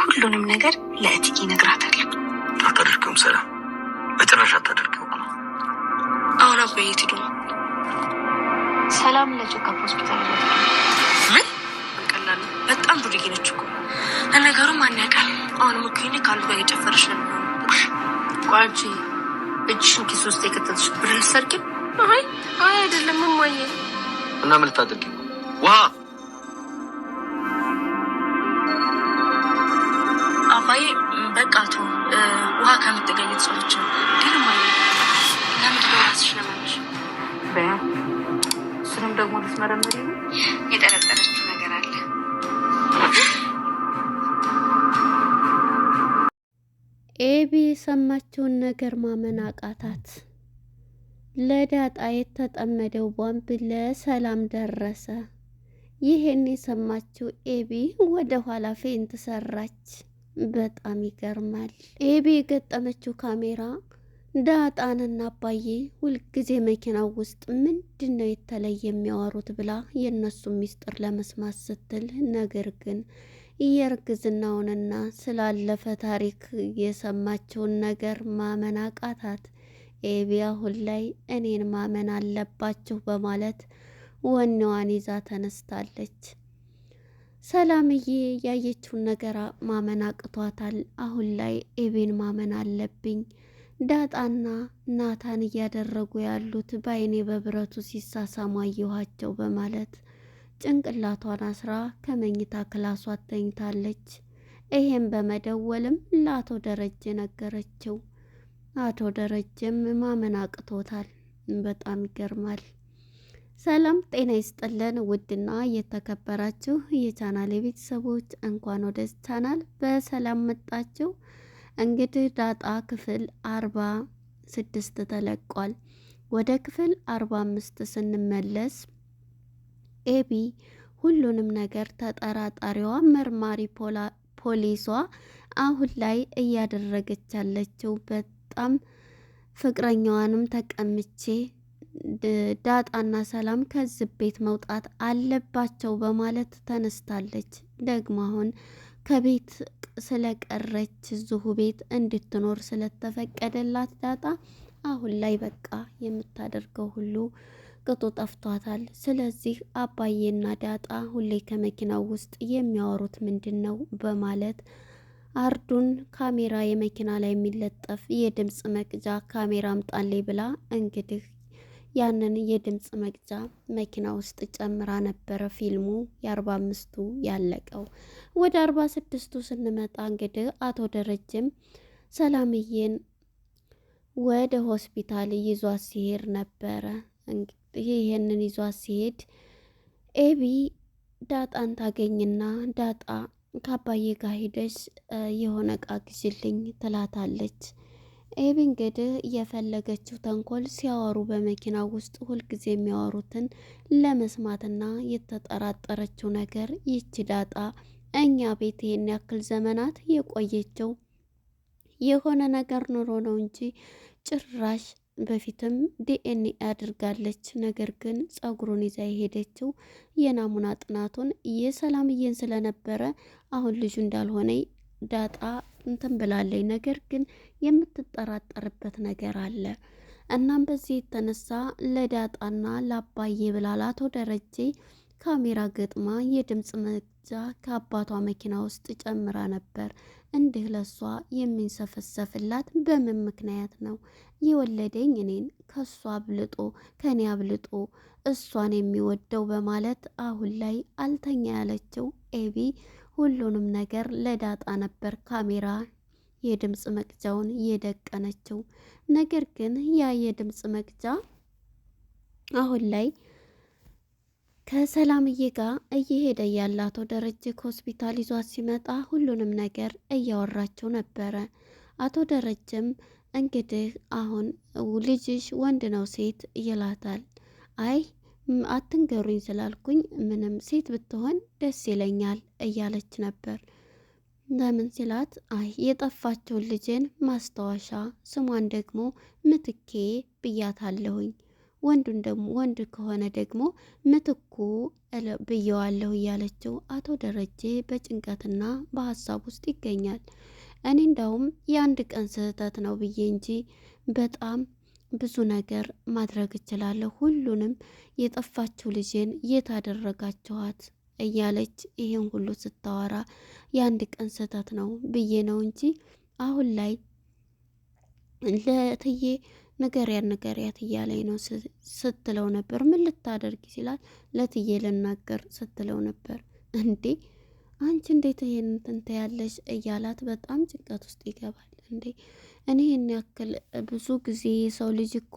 ሁሉንም ነገር ለእትዬ እነግራታለሁ። አታደርገውም ሰላም፣ በጭራሽ አታደርገው። አሁን አባዬ የት ሄዱ ነው? ሰላም ለቼክአፕ ሆስፒታል ይዟት። ምን ቀላል በጣም ዱርዬ ነች እኮ። ለነገሩ ማን ያውቃል? አሁንም እኮ ይሄኔ ከአንዱ ጋር እየጨፈረች ነው የሚሆነው። ቆይ አንቺ እጅሽን ኪስ ውስጥ የከተትሽ ብር ሰርቂም? አይ አይደለም እማዬ። እና ምን ልታደርጊ? ውሃ አባዬ በቃ ተው። ውሃ ከምትገኘት ሰዎች ነው። ግን እማዬ ለምንድን ነው ራስሽ ለማለሽ? በያ እሱንም ደግሞ ልትመረመሪ ነው? የጠረጠረችው ነገር አለ። ኤቢ የሰማችውን ነገር ማመን አቃታት። ለዳጣ የተጠመደው ቦምብ ለሰላም ደረሰ። ይሄን የሰማችው ኤቢ ወደ ኋላ ፌንት ሰራች። በጣም ይገርማል። ኤቢ የገጠመችው ካሜራ ዳጣንና አባዬ ሁልጊዜ መኪናው ውስጥ ምንድን ነው የተለየ የሚያወሩት ብላ የእነሱ ሚስጥር ለመስማት ስትል፣ ነገር ግን የእርግዝናውንና ስላለፈ ታሪክ የሰማችውን ነገር ማመን አቃታት። ኤቢ አሁን ላይ እኔን ማመን አለባችሁ በማለት ወኔዋን ይዛ ተነስታለች። ሰላምዬ ያየችውን ነገር ማመን አቅቷታል። አሁን ላይ ኤቢን ማመን አለብኝ፣ ዳጣና ናታን እያደረጉ ያሉት በአይኔ በብረቱ ሲሳሳሙ አየኋቸው በማለት ጭንቅላቷን አስራ ከመኝታ ክላሷ ተኝታለች። ይሄን በመደወልም ለአቶ ደረጀ ነገረችው። አቶ ደረጀም ማመን አቅቶታል። በጣም ይገርማል። ሰላም ጤና ይስጥልን። ውድና የተከበራችሁ የቻናል የቤተሰቦች እንኳን ወደ ቻናል በሰላም መጣችሁ። እንግዲህ ዳጣ ክፍል 46 ተለቋል። ወደ ክፍል 45 ስንመለስ ኤቢ ሁሉንም ነገር ተጠራጣሪዋ መርማሪ ፖሊሷ አሁን ላይ እያደረገች ያለችው በጣም ፍቅረኛዋንም ተቀምቼ ዳጣና ሰላም ከዚህ ቤት መውጣት አለባቸው በማለት ተነስታለች። ደግሞ አሁን ከቤት ስለቀረች እዚሁ ቤት እንድትኖር ስለተፈቀደላት ዳጣ አሁን ላይ በቃ የምታደርገው ሁሉ ቅጡ ጠፍቷታል። ስለዚህ አባዬና ዳጣ ሁሌ ከመኪናው ውስጥ የሚያወሩት ምንድን ነው በማለት አርዱን ካሜራ የመኪና ላይ የሚለጠፍ የድምፅ መቅጃ ካሜራ አምጣልኝ ብላ እንግዲህ ያንን የድምፅ መቅጃ መኪና ውስጥ ጨምራ ነበረ ፊልሙ የ45ቱ ያለቀው። ወደ 46ቱ ስንመጣ እንግዲህ አቶ ደረጀም ሰላምዬን ወደ ሆስፒታል ይዟት ሲሄድ ነበረ። እንግዲህ ይሄንን ይዟት ሲሄድ ኤቢ ዳጣን ታገኝና ዳጣ ከአባዬ ጋር ሄደሽ የሆነ እቃ ግዢልኝ ትላታለች። ኤቢ እንግዲህ የፈለገችው ተንኮል ሲያወሩ በመኪናው ውስጥ ሁልጊዜ የሚያወሩትን ለመስማትና የተጠራጠረችው ነገር ይቺ ዳጣ እኛ ቤት ይሄን ያክል ዘመናት የቆየችው የሆነ ነገር ኑሮ ነው እንጂ ጭራሽ በፊትም ዲኤንኤ አድርጋለች። ነገር ግን ጸጉሩን ይዛ የሄደችው የናሙና ጥናቱን የሰላምዬን ስለነበረ አሁን ልጁ እንዳልሆነ ዳጣ እንትን ብላለች። ነገር ግን የምትጠራጠርበት ነገር አለ። እናም በዚህ የተነሳ ለዳጣና ለአባዬ ብላ ለአቶ ደረጀ ካሜራ ገጥማ የድምፅ መቅጃ ከአባቷ መኪና ውስጥ ጨምራ ነበር። እንዲህ ለሷ የሚንሰፈሰፍላት በምን ምክንያት ነው? የወለደኝ እኔን ከሷ አብልጦ ከኔ አብልጦ እሷን የሚወደው በማለት አሁን ላይ አልተኛ ያለችው ኤቢ ሁሉንም ነገር ለዳጣ ነበር ካሜራ የድምፅ መቅጃውን የደቀነችው። ነገር ግን ያ የድምፅ መቅጃ አሁን ላይ ከሰላምዬ ጋር እየሄደ ያለ አቶ ደረጀ ከሆስፒታል ይዟት ሲመጣ ሁሉንም ነገር እያወራቸው ነበረ። አቶ ደረጀም እንግዲህ አሁን ልጅሽ ወንድ ነው ሴት ይላታል። አይ አትንገሩኝ ስላልኩኝ ምንም ሴት ብትሆን ደስ ይለኛል እያለች ነበር። ለምን ሲላት አይ የጠፋችውን ልጅን ማስታወሻ ስሟን ደግሞ ምትኬ ብያታለሁኝ። ወንዱን ደግሞ ወንድ ከሆነ ደግሞ ምትኩ ብየዋለሁ እያለችው አቶ ደረጀ በጭንቀትና በሀሳብ ውስጥ ይገኛል። እኔ እንዳውም የአንድ ቀን ስህተት ነው ብዬ እንጂ በጣም ብዙ ነገር ማድረግ እችላለሁ። ሁሉንም የጠፋችው ልጄን የት አደረጋችኋት እያለች ይህን ሁሉ ስታወራ የአንድ ቀን ስህተት ነው ብዬ ነው እንጂ አሁን ላይ ለትዬ ንገሪያት እያለኝ ነው ስትለው ነበር። ምን ልታደርጊ ሲላት ለትዬ ልናገር ስትለው ነበር። እንዴ አንቺ እንዴት ይሄን እንትን ያለሽ እያላት በጣም ጭንቀት ውስጥ ይገባል። እንዴ እኔ ይህን ያክል ብዙ ጊዜ የሰው ልጅ እኮ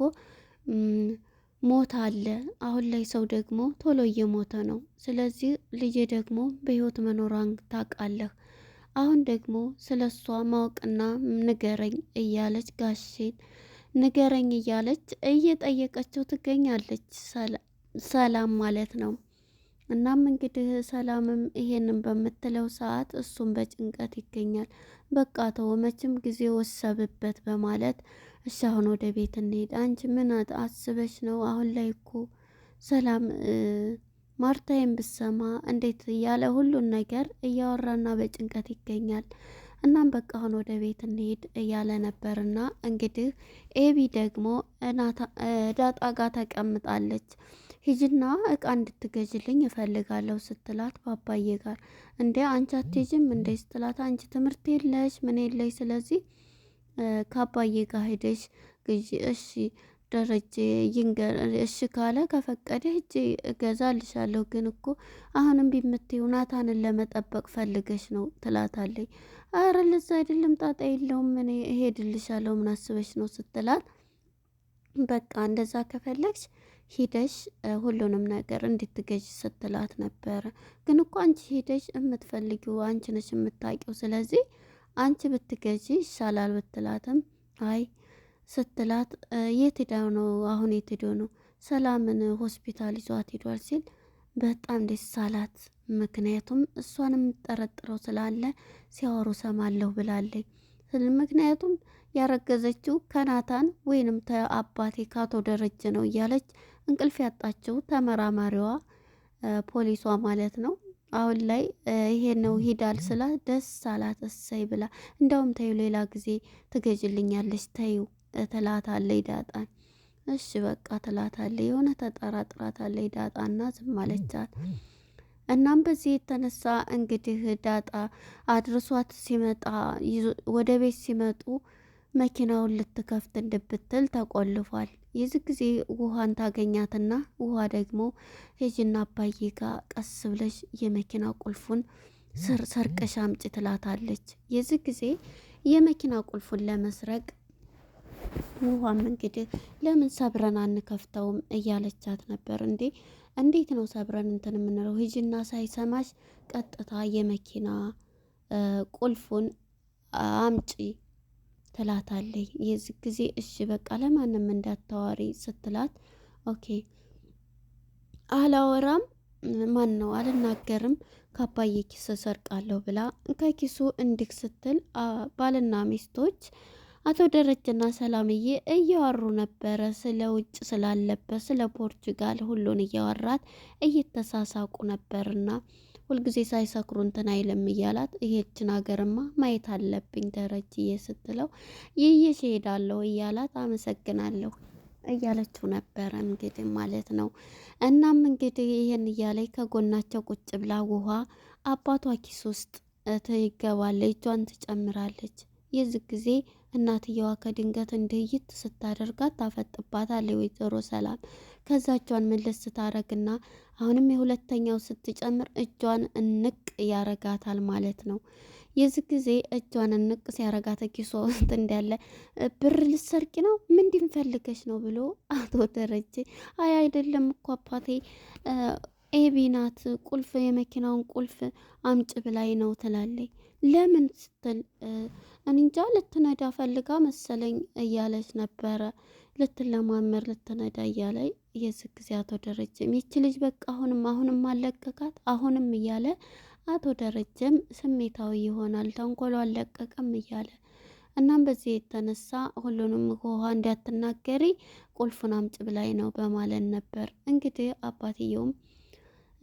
ሞት አለ። አሁን ላይ ሰው ደግሞ ቶሎ እየሞተ ነው። ስለዚህ ልጄ ደግሞ በህይወት መኖሯን ታውቃለህ። አሁን ደግሞ ስለ እሷ ማወቅና ንገረኝ እያለች ጋሼን ንገረኝ እያለች እየጠየቀችው ትገኛለች። ሰላም ማለት ነው። እናም እንግዲህ ሰላምም ይሄንን በምትለው ሰዓት እሱም በጭንቀት ይገኛል። በቃ ተው መቼም ጊዜ ወሰብበት በማለት እሺ አሁን ወደ ቤት እንሄድ። አንቺ ምን አስበሽ ነው? አሁን ላይ እኮ ሰላም ማርታዬን ብሰማ እንዴት እያለ ሁሉን ነገር እያወራና በጭንቀት ይገኛል። እናም በቃ አሁን ወደ ቤት እንሄድ እያለ ነበርና እንግዲህ ኤቢ ደግሞ ዳጣ ጋር ተቀምጣለች። ሂጅና እቃ እንድትገዥልኝ እፈልጋለሁ ስትላት ባባዬ ጋር እንዴ አንቺ አትሄጂም እንዴ ስትላት አንቺ ትምህርት የለሽ ምን የለሽ ስለዚህ ከአባዬ ጋር ሄደሽ ግዢ። እሺ ደረጀ ይንገር እሺ ካለ ከፈቀደ ሂጅ እገዛልሻለሁ። ግን እኮ አሁንም ቢምትይው ናታንን ለመጠበቅ ፈልገሽ ነው ትላታለች። አረ ለዛ አይደለም ጣጣ የለውም እኔ እሄድልሻለሁ ምን አስበሽ ነው ስትላት በቃ እንደዛ ከፈለግሽ ሂደሽ ሁሉንም ነገር እንድትገዥ ስትላት ነበረ። ግን እኮ አንቺ ሂደሽ የምትፈልጊው አንቺ ነሽ የምታውቂው፣ ስለዚህ አንቺ ብትገዢ ይሻላል ብትላትም አይ ስትላት የት ሄዳ ነው አሁን የት ሄዶ ነው ሰላምን ሆስፒታል ይዟት ሄዷል ሲል በጣም ደስ አላት። ምክንያቱም እሷን የምጠረጥረው ስላለ ሲያወሩ ሰማለሁ ብላለች። ምክንያቱም ያረገዘችው ከናታን ወይንም አባቴ ካቶ ደረጀ ነው እያለች እንቅልፍ ያጣችው ተመራማሪዋ ፖሊሷ ማለት ነው። አሁን ላይ ይሄ ነው ሂዳል ስላ ደስ አላት። እሰይ ብላ እንደውም ተዩ ሌላ ጊዜ ትገዥልኛለች ተዩ ትላታለች ዳጣን። እሺ በቃ ትላታለች። የሆነ ተጠራጥራታለች ዳጣና ዝም አለቻት። እናም በዚህ የተነሳ እንግዲህ ዳጣ አድርሷት ሲመጣ ወደ ቤት ሲመጡ መኪናውን ልትከፍት እንድብትል ተቆልፏል። የዚህ ጊዜ ውሃን ታገኛትና ውሃ ደግሞ ሄጅና አባዬ ጋር ቀስ ብለሽ የመኪና ቁልፉን ሰርቀሽ አምጪ ትላታለች። የዚህ ጊዜ የመኪና ቁልፉን ለመስረቅ ውሃም እንግዲህ ለምን ሰብረን አንከፍተውም እያለቻት ነበር። እንዴት ነው ሰብረን እንትን የምንለው? ሂጂና ሳይሰማሽ ቀጥታ የመኪና ቁልፉን አምጪ ትላታለች። የዚህ ጊዜ እሺ በቃ ለማንም እንዳታዋሪ ስትላት ኦኬ አላወራም ማን ነው አልናገርም ከአባዬ ኪስ ሰርቃለሁ ብላ ከኪሱ እንዲህ ስትል ባልና ሚስቶች አቶ ደረጀና ሰላምዬ እያወሩ ነበረ። ስለ ውጭ ስላለበት ስለ ፖርቹጋል ሁሉን እያወራት እየተሳሳቁ ነበርና ሁልጊዜ ሳይሰክሩ እንትን አይልም እያላት ይሄችን ሀገርማ ማየት አለብኝ ደረጀዬ ስትለው ይዤሽ እሄዳለሁ እያላት አመሰግናለሁ እያለችው ነበረ እንግዲህ ማለት ነው። እናም እንግዲህ ይሄን እያለች ከጎናቸው ቁጭ ብላ ውሃ አባቷ ኪስ ውስጥ ትገባለች፣ እጇን ትጨምራለች። የዚህ ጊዜ እናትየዋ ከድንገት እንድይት ስታደርጋት ታፈጥባታለች ወይዘሮ ሰላም። ከዛ እጇን ምልስ ስታረግና አሁንም የሁለተኛው ስትጨምር እጇን እንቅ ያረጋታል ማለት ነው። የዚህ ጊዜ እጇን እንቅ ሲያረጋት ኪሷ ውስጥ እንዳለ ብር ልሰርቂ ነው ምንድን ፈልገሽ ነው ብሎ አቶ ደረጀ አይ አይደለም እኮ አባቴ ኤቢ ናት ቁልፍ የመኪናውን ቁልፍ አምጭ ብላይ ነው ትላለች። ለምን ስትል እንጃ ልትነዳ ፈልጋ መሰለኝ እያለች ነበረ። ልትለማመር ልትነዳ እያለች የዚህ ጊዜ አቶ ደረጀም ይቺ ልጅ በቃ አሁንም አለቀቃት አሁንም እያለ አቶ ደረጀም ስሜታዊ ይሆናል። ተንኮሎ አለቀቀም እያለ እናም በዚህ የተነሳ ሁሉንም ውሃ እንዳትናገሪ ቁልፉን አምጭ ብላይ ነው በማለት ነበር። እንግዲህ አባትየውም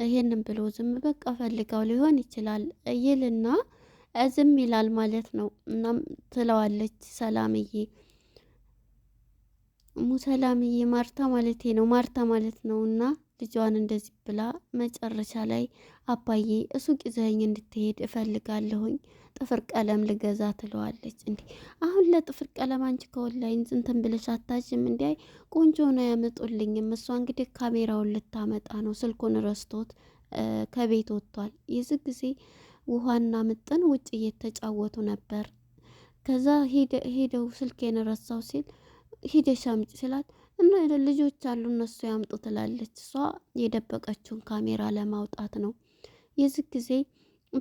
ይሄንን ብሎ ዝም በቃ ፈልጋው ሊሆን ይችላል ይልና ዝም ይላል ማለት ነው። እናም ትለዋለች ሰላምዬ ሙሰላምዬ ማርታ ማለቴ ነው ማርታ ማለት ነው። እና ልጇን እንደዚህ ብላ መጨረሻ ላይ አባዬ ሱቅ ይዘኸኝ እንድትሄድ እፈልጋለሁኝ ጥፍር ቀለም ልገዛ ትለዋለች። እንዴ አሁን ለጥፍር ቀለም አንቺ ከኦንላይን እንትን ብለሽ አታዥም? እንዲ ቆንጆ ነው ያመጡልኝም። እሷ እንግዲህ ካሜራውን ልታመጣ ነው፣ ስልኩን ረስቶት ከቤት ወጥቷል። የዚህ ጊዜ ውሃና ምጥን ውጭ እየተጫወቱ ነበር። ከዛ ሄደው ስልኬን ረሳው ሲል ሂደሽ አምጪ ስላት እና ልጆች አሉ እነሱ ያምጡ ትላለች። እሷ የደበቀችውን ካሜራ ለማውጣት ነው። የዚህ ጊዜ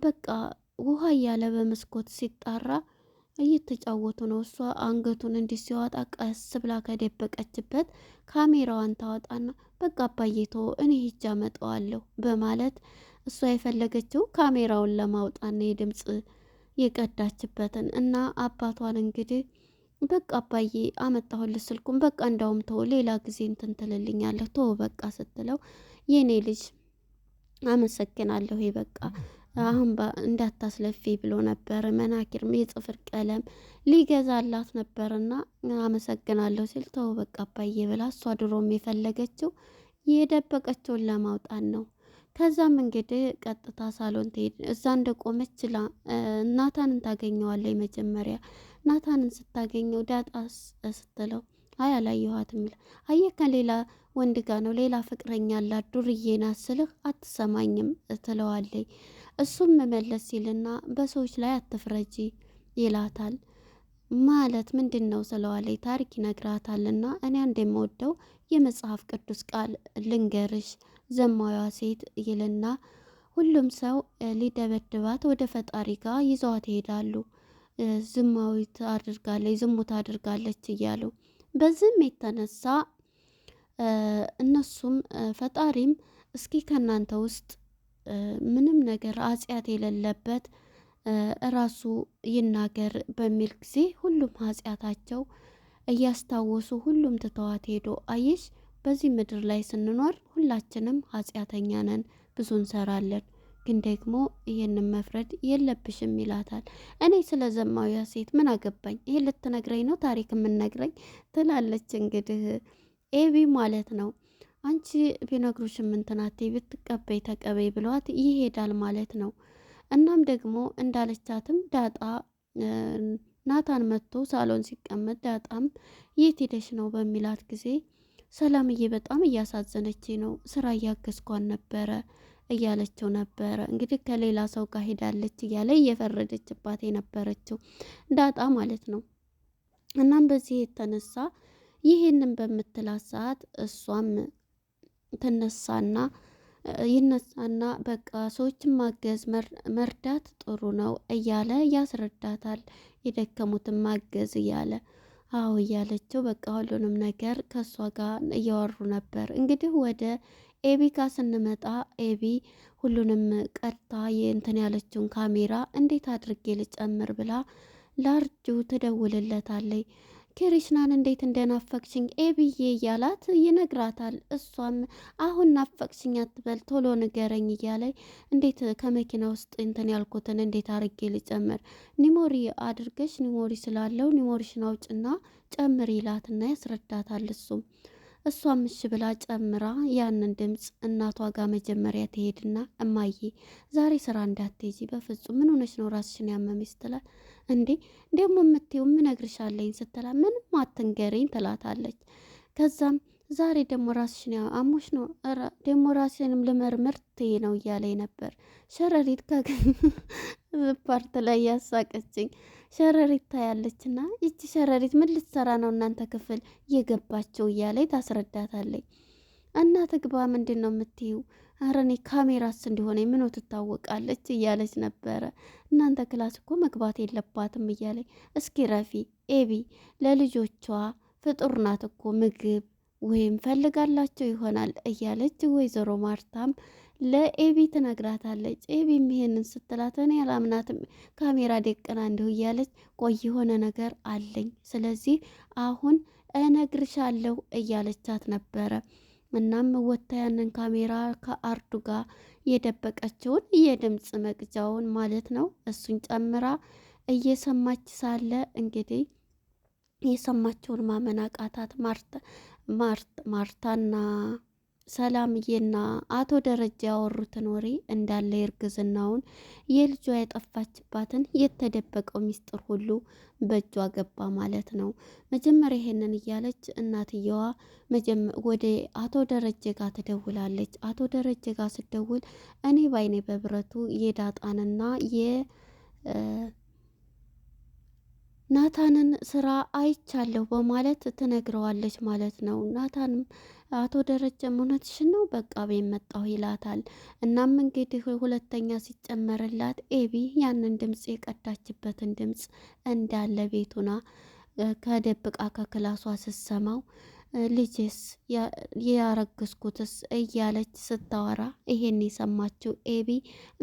በቃ ውሃ እያለ በመስኮት ሲጣራ እየተጫወቱ ነው። እሷ አንገቱን እንዲህ ሲዋጣ ቀስ ብላ ከደበቀችበት ካሜራዋን ታወጣና በቃ አባዬቶ እኔ ሂጅ አመጣዋለሁ በማለት እሷ የፈለገችው ካሜራውን ለማውጣት ነው የድምፅ የቀዳችበትን እና አባቷን እንግዲህ በቃ አባዬ አመጣሁልህ ስልኩን በቃ እንዳውም ተው ሌላ ጊዜ እንትን ትልልኛለህ ተው በቃ ስትለው የኔ ልጅ አመሰግናለሁ በቃ አሁን እንዳታስለፊ ብሎ ነበር። መናኪርም የጥፍር ቀለም ሊገዛላት ነበርና አመሰግናለሁ ሲል ተው በቃ አባዬ ብላ እሷ ድሮም የፈለገችው የደበቀችውን ለማውጣት ነው። ከዛም እንግዲህ ቀጥታ ሳሎን ትሄድ እዛ እንደቆመች ናታንን ታገኘዋለች። መጀመሪያ ናታንን ስታገኘው ዳጣስ ስትለው አይ አላየኋትም ይላል። አየህ ከሌላ ወንድ ጋር ነው ሌላ ፍቅረኛ አላት ዱርዬ ናት ስልህ አትሰማኝም ትለዋለች። እሱም መመለስ ሲልና በሰዎች ላይ አትፍረጂ ይላታል። ማለት ምንድን ነው ስለዋለች ታሪክ ይነግራታልና እኔ አንድ የምወደው የመጽሐፍ ቅዱስ ቃል ልንገርሽ ዘማዊዋ ሴት ይልና ሁሉም ሰው ሊደበድባት ወደ ፈጣሪ ጋር ይዘዋት ይሄዳሉ። ዝማዊት አድርጋለች ዝሙት አድርጋለች እያሉ በዚህም የተነሳ እነሱም ፈጣሪም እስኪ ከእናንተ ውስጥ ምንም ነገር ኃጢአት የሌለበት እራሱ ይናገር በሚል ጊዜ ሁሉም ኃጢአታቸው እያስታወሱ ሁሉም ትተዋት ሄዶ አየሽ በዚህ ምድር ላይ ስንኖር ሁላችንም ኃጢአተኛ ነን፣ ብዙ እንሰራለን፣ ግን ደግሞ ይሄንን መፍረድ የለብሽም ይላታል። እኔ ስለ ዘማዊያ ሴት ምን አገባኝ? ይሄ ልትነግረኝ ነው ታሪክ የምነግረኝ ትላለች። እንግዲህ ኤቢ ማለት ነው። አንቺ ቢነግሩሽም እንትናቴ ብትቀበይ ተቀበይ ብለዋት ይሄዳል ማለት ነው። እናም ደግሞ እንዳለቻትም ዳጣ ናታን መጥቶ ሳሎን ሲቀመጥ ዳጣም የት ሄደሽ ነው በሚላት ጊዜ ሰላምዬ በጣም እያሳዘነች ነው፣ ስራ እያገዝኳን ነበረ እያለችው ነበረ። እንግዲህ ከሌላ ሰው ጋር ሄዳለች እያለ እየፈረደችባት የነበረችው ዳጣ ማለት ነው። እናም በዚህ የተነሳ ይህንን በምትላት ሰዓት እሷም ይነሳና በቃ ሰዎችን ማገዝ መርዳት ጥሩ ነው እያለ ያስረዳታል። የደከሙትን ማገዝ እያለ አዎ እያለችው በቃ ሁሉንም ነገር ከእሷ ጋር እያወሩ ነበር። እንግዲህ ወደ ኤቢ ጋር ስንመጣ ኤቢ ሁሉንም ቀርታ የእንትን ያለችውን ካሜራ እንዴት አድርጌ ልጨምር ብላ ላርጁ ትደውልለታለች። ክሪሽናን እንዴት እንደናፈቅሽኝ ኤቢዬ እያላት ይነግራታል። እሷም አሁን ናፈቅሽኝ አትበል ቶሎ ንገረኝ እያለኝ እንዴት ከመኪና ውስጥ እንትን ያልኩትን እንዴት አርጌ ልጨምር ኒሞሪ አድርገሽ ኒሞሪ ስላለው ኒሞሪሽን አውጭና ጨምር ይላትና ያስረዳታል። እሷም እሺ ብላ ጨምራ ያንን ድምፅ እናቷ ጋር መጀመሪያ ትሄድና እማዬ ዛሬ ስራ እንዳትሄጂ በፍጹም ምን ሆነሽ ነው ራስሽን ያመመሽ ስትላት እንዴ ደግሞ የምትይው ምን እነግርሻለኝ ስትላት ምንም አትንገሪኝ ትላታለች። ከዛም ዛሬ ደግሞ ራስሽን አሞሽ ነው ደግሞ ራስሽንም ልመርምር ትይ ነው እያለኝ ነበር። ሸረሪት ፓርት ላይ ያሳቀችኝ ሸረሪት ታያለችና ይቺ ሸረሪት ምን ልትሰራ ነው እናንተ ክፍል የገባቸው እያለኝ ታስረዳታለች። እና ትግባ ምንድን ነው የምትይው? ኧረ እኔ ካሜራስ እንዲሆነ ምኖ ትታወቃለች እያለች ነበረ። እናንተ ክላስ እኮ መግባት የለባትም እያለኝ እስኪ ረፊ ኤቢ ለልጆቿ ፍጡር ናት እኮ ምግብ ወይም ፈልጋላቸው ይሆናል እያለች ወይዘሮ ማርታም ለኤቢ ትነግራታለች። ኤቢም ይሄንን ስትላት እኔ አላምናትም ካሜራ ደቅና እንዲሁ እያለች ቆይ የሆነ ነገር አለኝ ስለዚህ አሁን እነግርሻለሁ እያለቻት ነበረ። እናም ወታ ያንን ካሜራ ከአርዱ ጋር የደበቀችውን የድምፅ መቅጃውን ማለት ነው እሱን ጨምራ እየሰማች ሳለ እንግዲህ የሰማችውን ማመን አቃታት። ማርታና ሰላምዬና አቶ ደረጃ ያወሩትን ወሬ እንዳለ የእርግዝናውን የልጇ የጠፋችባትን የተደበቀው ሚስጥር ሁሉ በእጇ ገባ ማለት ነው። መጀመሪያ ይሄንን እያለች እናትየዋ ወደ አቶ ደረጀ ጋር ትደውላለች። አቶ ደረጀ ጋር ስደውል እኔ ባይኔ በብረቱ የዳጣንና ናታንን ስራ አይቻለሁ በማለት ትነግረዋለች ማለት ነው። ናታንም አቶ ደረጀም እውነትሽን ነው በቃ ቤት መጣሁ ይላታል። እናም እንግዲህ ሁለተኛ ሲጨመርላት ኤቢ ያንን ድምፅ የቀዳችበትን ድምፅ እንዳለ ቤቱና ከደብቃ ከክላሷ ስትሰማው ልጅስ ያረግዝኩትስ እያለች ስታወራ ይሄን የሰማችው ኤቢ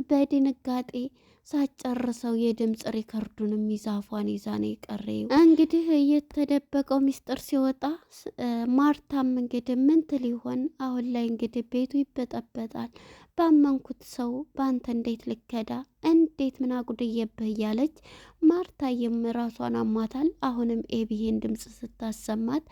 በድንጋጤ ሳጨርሰው የድምፅ ሪከርዱንም ይዛፏን ይዛ ነው የቀረው። እንግዲህ የተደበቀው ሚስጥር ሲወጣ ማርታም እንግዲህ ምን ትል ይሆን? አሁን ላይ እንግዲህ ቤቱ ይበጠበጣል። ባመንኩት ሰው በአንተ እንዴት ልከዳ? እንዴት ምን አጉድዬብህ? እያለች ማርታዬም ራሷን አሟታል። አሁንም ኤቢሄን ድምፅ ስታሰማት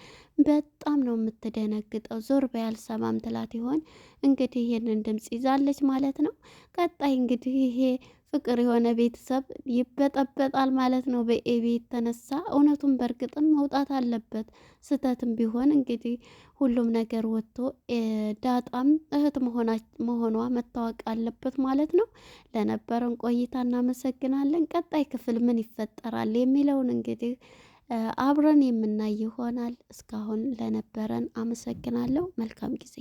በጣም ነው የምትደነግጠው። ዞር በይ አልሰማም ትላት ይሆን? እንግዲህ ይሄንን ድምፅ ይዛለች ማለት ነው። ቀጣይ እንግዲህ ይሄ ፍቅር የሆነ ቤተሰብ ይበጠበጣል ማለት ነው በኤቢ የተነሳ። እውነቱን በእርግጥም መውጣት አለበት። ስህተትም ቢሆን እንግዲህ ሁሉም ነገር ወጥቶ ዳጣም እህት መሆኗ መታወቅ አለበት ማለት ነው። ለነበረን ቆይታ እናመሰግናለን። ቀጣይ ክፍል ምን ይፈጠራል የሚለውን እንግዲህ አብረን የምናይ ይሆናል። እስካሁን ለነበረን አመሰግናለሁ። መልካም ጊዜ